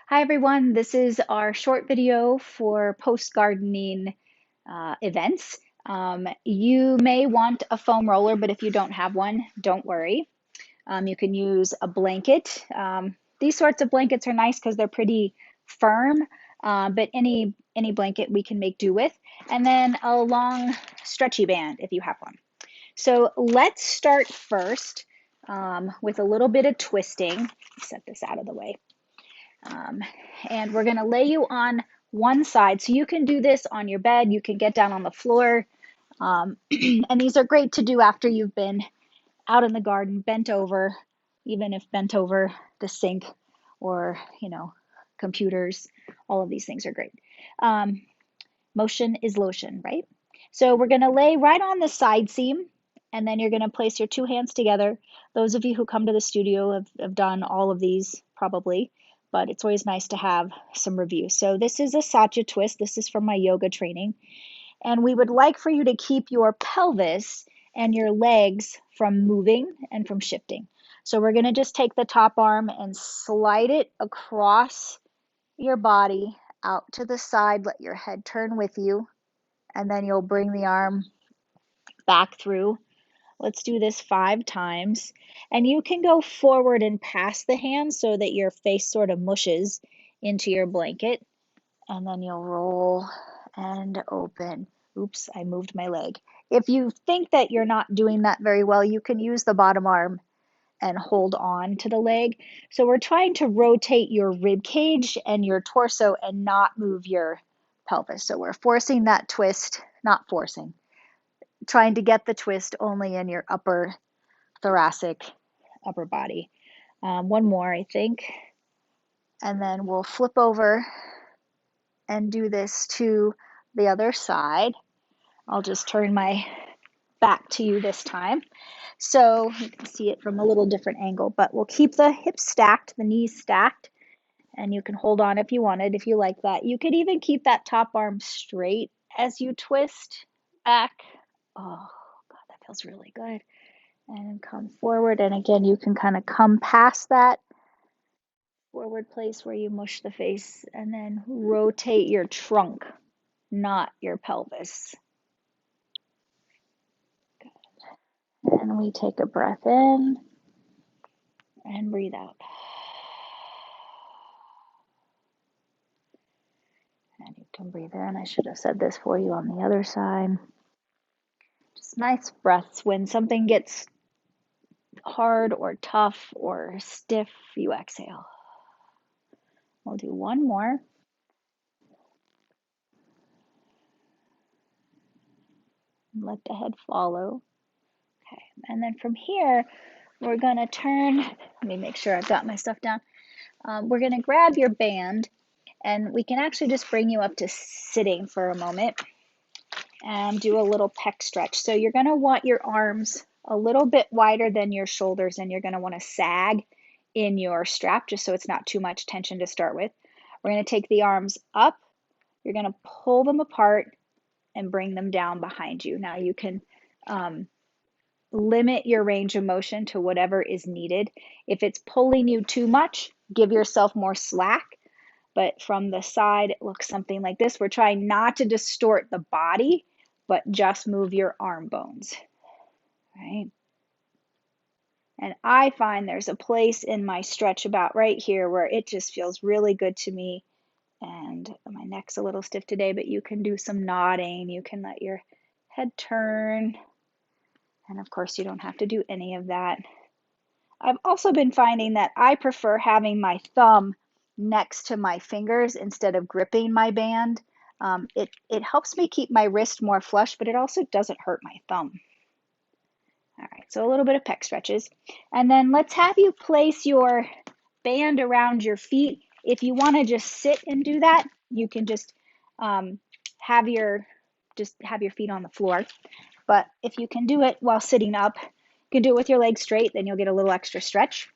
Hi everyone, this is our short video for post-gardening events. You may want a foam roller, but if you don't have one, don't worry. You can use a blanket. These sorts of blankets are nice because they're pretty firm, but any blanket we can make do with. And then a long stretchy band if you have one. So let's start first with a little bit of twisting. Set this out of the way. Um, and we're going to lay you on one side. So you can do this on your bed. You can get down on the floor. And these are great to do after you've been out in the garden, bent over, even if bent over the sink or, computers. All of these things are great. Motion is lotion, right? So we're going to lay right on the side seam. And then you're going to place your two hands together. Those of you who come to the studio have done all of these probably, but it's always nice to have some review. So this is a Satya twist. This is from my yoga training. And we would like for you to keep your pelvis and your legs from moving and from shifting. So we're going to just take the top arm and slide it across your body out to the side. Let your head turn with you. And then you'll bring the arm back through. Let's do this 5 times. And you can go forward and past the hands so that your face sort of mushes into your blanket. And then you'll roll and open. Oops, I moved my leg. If you think that you're not doing that very well, you can use the bottom arm and hold on to the leg. So we're trying to rotate your rib cage and your torso and not move your pelvis. So we're forcing that twist, not forcing, trying to get the twist only in your upper thoracic, upper body. One more, I think. And then we'll flip over and do this to the other side. I'll just turn my back to you this time. So you can see it from a little different angle, but we'll keep the hips stacked, the knees stacked, and you can hold on if you wanted, if you like that. You could even keep that top arm straight as you twist back. Oh, God, that feels really good. And come forward. And again, you can kind of come past that forward place where you mush the face and then rotate your trunk, not your pelvis. And we take a breath in and breathe out. And you can breathe in. I should have said this for you on the other side. Just nice breaths. When something gets hard or tough or stiff, you exhale. We'll do one more. Let the head follow. Okay, and then from here, we're going to turn. Let me make sure I've got my stuff down. We're going to grab your band, and we can actually just bring you up to sitting for a moment and do a little pec stretch. So you're going to want your arms a little bit wider than your shoulders, and you're going to want to sag in your strap just so it's not too much tension to start with. We're going to take the arms up. You're going to pull them apart and bring them down behind you. Now you can limit your range of motion to whatever is needed. If it's pulling you too much, give yourself more slack. But from the side, it looks something like this. We're trying not to distort the body, but just move your arm bones, right? And I find there's a place in my stretch about right here where it just feels really good to me. And my neck's a little stiff today, but you can do some nodding. You can let your head turn. And of course, you don't have to do any of that. I've also been finding that I prefer having my thumb next to my fingers instead of gripping my band. It helps me keep my wrist more flush, but it also doesn't hurt my thumb. All right, so a little bit of pec stretches. And then let's have you place your band around your feet. If you want to just sit and do that, you can just have your feet on the floor. But if you can do it while sitting up, you can do it with your legs straight, then you'll get a little extra stretch.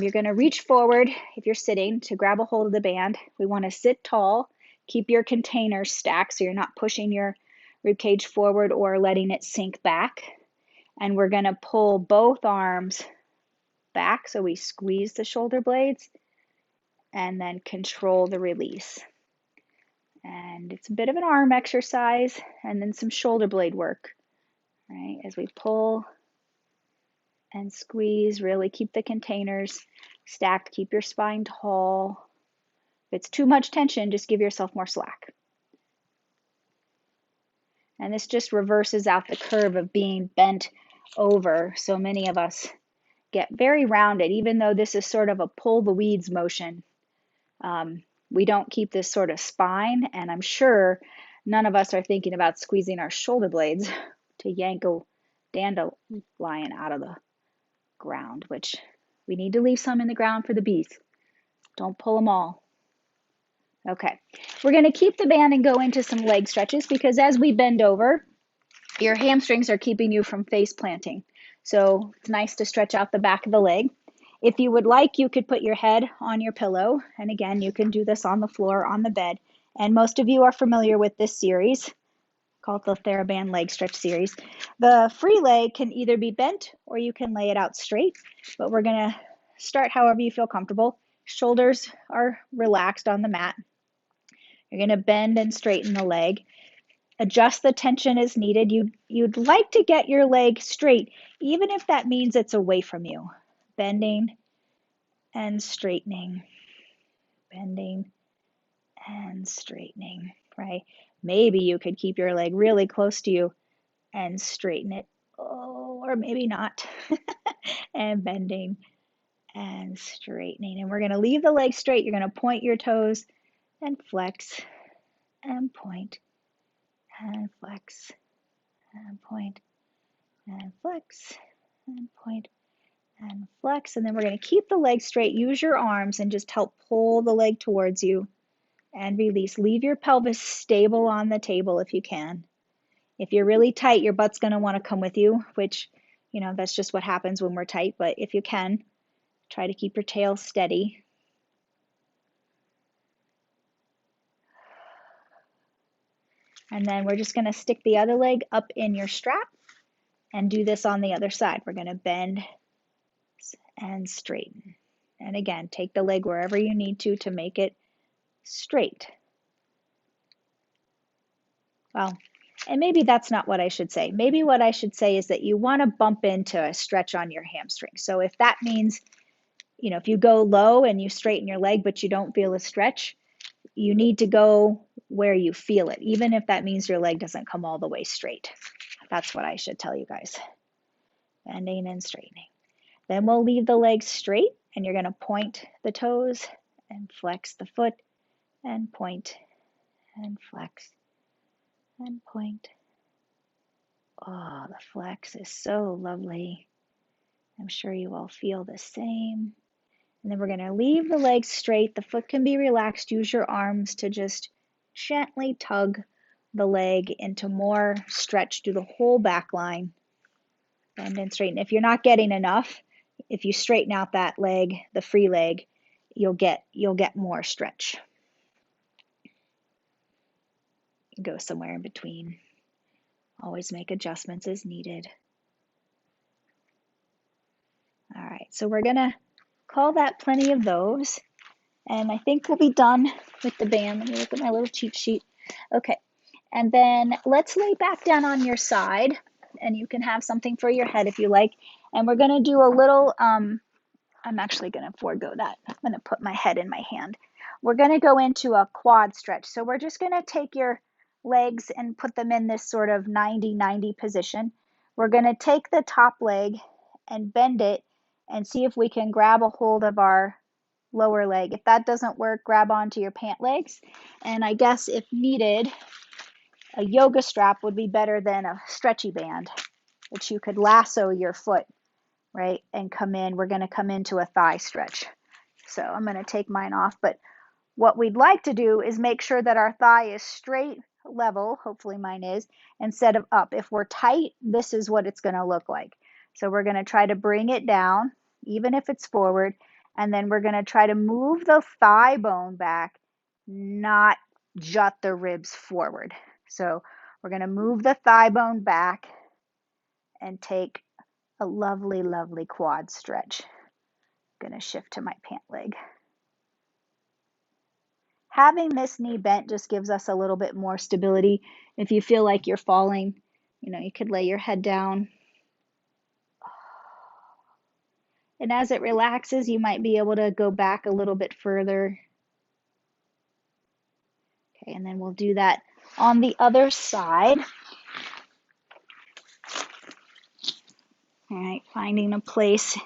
You're going to reach forward if you're sitting to grab a hold of the band. We want to sit tall. Keep your container stacked so you're not pushing your rib cage forward or letting it sink back. And we're going to pull both arms back so we squeeze the shoulder blades and then control the release. And it's a bit of an arm exercise and then some shoulder blade work, right? As we pull and squeeze, really keep the containers stacked, keep your spine tall. If it's too much tension, just give yourself more slack. And this just reverses out the curve of being bent over. So many of us get very rounded, even though this is sort of a pull the weeds motion. We don't keep this sort of spine, and I'm sure none of us are thinking about squeezing our shoulder blades to yank a dandelion out of the ground, which we need to leave some in the ground for the bees. Don't pull them all. Okay, we're going to keep the band and go into some leg stretches because as we bend over, your hamstrings are keeping you from face planting. So it's nice to stretch out the back of the leg. If you would like, you could put your head on your pillow. And again, you can do this on the floor, on the bed. And most of you are familiar with this series called the TheraBand Leg Stretch Series. The free leg can either be bent or you can lay it out straight, but we're gonna start however you feel comfortable. Shoulders are relaxed on the mat. You're gonna bend and straighten the leg. Adjust the tension as needed. You'd like to get your leg straight, even if that means it's away from you. Bending and straightening, bending and straightening, right? Maybe you could keep your leg really close to you and straighten it, or maybe not. And bending and straightening. And we're going to leave the leg straight. You're going to point your toes and flex and point and flex and point and flex and point and flex. And then we're going to keep the leg straight. Use your arms and just help pull the leg towards you and release. Leave your pelvis stable on the table if you can. If you're really tight, your butt's going to want to come with you, which, that's just what happens when we're tight. But if you can, try to keep your tail steady. And then we're just going to stick the other leg up in your strap and do this on the other side. We're going to bend and straighten. And again, take the leg wherever you need to make it straight. Well, and maybe that's not what I should say. Maybe what I should say is that you want to bump into a stretch on your hamstring. So if that means, if you go low and you straighten your leg, but you don't feel a stretch, you need to go where you feel it, even if that means your leg doesn't come all the way straight. That's what I should tell you guys. Bending and straightening. Then we'll leave the legs straight and you're going to point the toes and flex the foot and point and flex and point. Oh, the flex is so lovely. I'm sure you all feel the same. And then we're going to leave the legs straight. The foot can be relaxed. Use your arms to just gently tug the leg into more stretch through the whole back line. Bend and straighten. If you're not getting enough, if you straighten out that leg, the free leg, you'll get more stretch. Go somewhere in between. Always make adjustments as needed. All right, so we're gonna call that plenty of those. And I think we'll be done with the band. Let me look at my little cheat sheet. Okay, and then let's lay back down on your side and you can have something for your head if you like. And we're gonna do a little, I'm actually gonna forego that. I'm gonna put my head in my hand. We're gonna go into a quad stretch. So we're just gonna take your legs and put them in this sort of 90-90 position. We're gonna take the top leg and bend it and see if we can grab a hold of our lower leg. If that doesn't work, grab onto your pant legs. And I guess if needed, a yoga strap would be better than a stretchy band, which you could lasso your foot, right? And come in. We're going to come into a thigh stretch. So I'm going to take mine off. But what we'd like to do is make sure that our thigh is straight, level, hopefully mine is, instead of up. If we're tight, this is what it's going to look like. So we're going to try to bring it down, even if it's forward. And then we're going to try to move the thigh bone back, not jut the ribs forward. So we're going to move the thigh bone back and take a lovely, lovely quad stretch. I'm going to shift to my pant leg. having this knee bent just gives us a little bit more stability. If you feel like you're falling, you could lay your head down. And as it relaxes, you might be able to go back a little bit further. Okay, and then we'll do that on the other side. All right, finding a place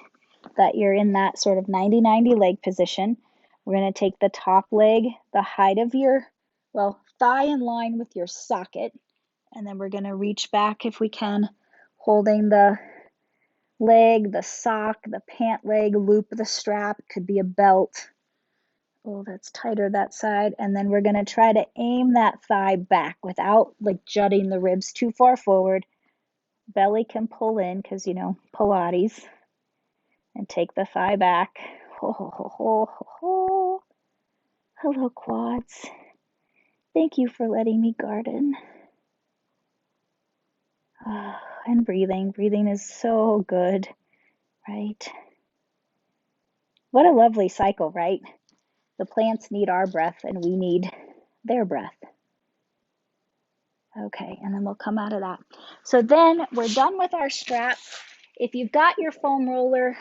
that you're in that sort of 90-90 leg position. We're going to take the top leg, the height of your, thigh in line with your socket, and then we're going to reach back if we can, holding the leg, the sock, the pant leg, loop the strap, could be a belt. Oh, that's tighter that side. And then we're going to try to aim that thigh back without like jutting the ribs too far forward. Belly can pull in because, Pilates. And take the thigh back. Ho, ho, ho, ho, ho, ho. Hello, quads. Thank you for letting me garden. And breathing. Breathing is so good, right? What a lovely cycle, right? The plants need our breath and we need their breath. Okay, and then we'll come out of that. So then we're done with our strap. If you've got your foam roller,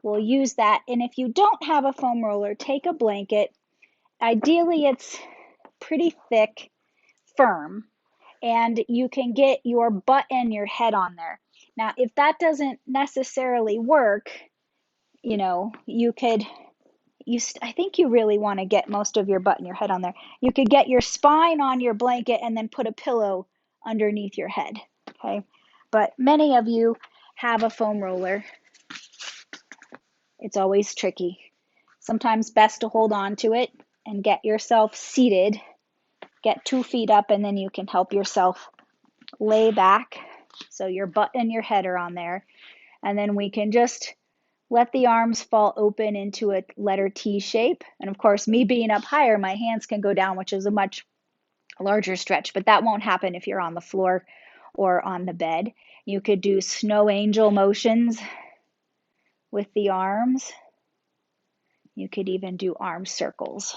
we'll use that. And if you don't have a foam roller, take a blanket. Ideally, it's pretty thick, firm, and you can get your butt and your head on there. Now, if that doesn't necessarily work, you could, I think you really want to get most of your butt and your head on there. You could get your spine on your blanket and then put a pillow underneath your head, okay? But many of you have a foam roller. It's always tricky. Sometimes best to hold on to it and get yourself seated. Get 2 feet up, and then you can help yourself lay back so your butt and your head are on there. And then we can just let the arms fall open into a letter T shape. And of course, me being up higher, my hands can go down, which is a much larger stretch, but that won't happen if you're on the floor or on the bed. You could do snow angel motions with the arms. You could even do arm circles.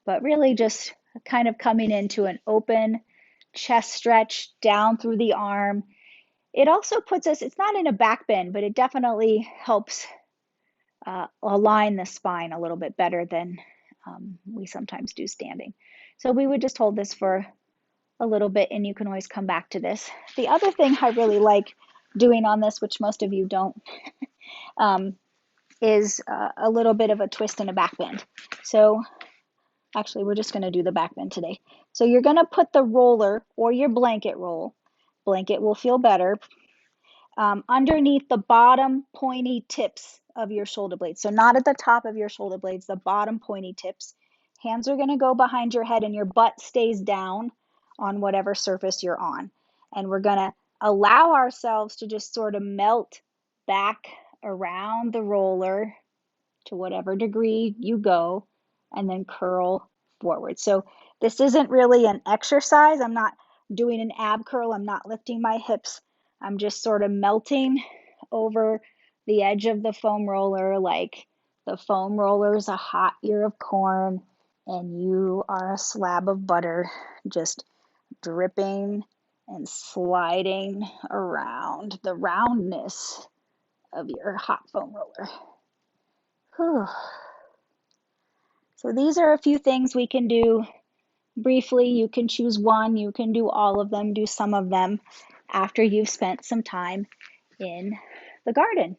But really just kind of coming into an open chest stretch down through the arm. It also puts us, it's not in a back bend, but it definitely helps align the spine a little bit better than we sometimes do standing. So we would just hold this for a little bit, and you can always come back to this. The other thing I really like doing on this, which most of you don't, is a little bit of a twist and a back bend. So actually, we're just going to do the back bend today. So you're going to put the roller or your blanket roll, blanket will feel better, underneath the bottom pointy tips of your shoulder blades. So not at the top of your shoulder blades, the bottom pointy tips. Hands are going to go behind your head and your butt stays down on whatever surface you're on. And we're going to allow ourselves to just sort of melt back around the roller to whatever degree you go, and then curl forward. So this isn't really an exercise. I'm not doing an ab curl. I'm not lifting my hips. I'm just sort of melting over the edge of the foam roller like the foam roller is a hot ear of corn and you are a slab of butter, just dripping and sliding around the roundness of your hot foam roller. Whew. So these are a few things we can do briefly. You can choose one, you can do all of them, do some of them after you've spent some time in the garden.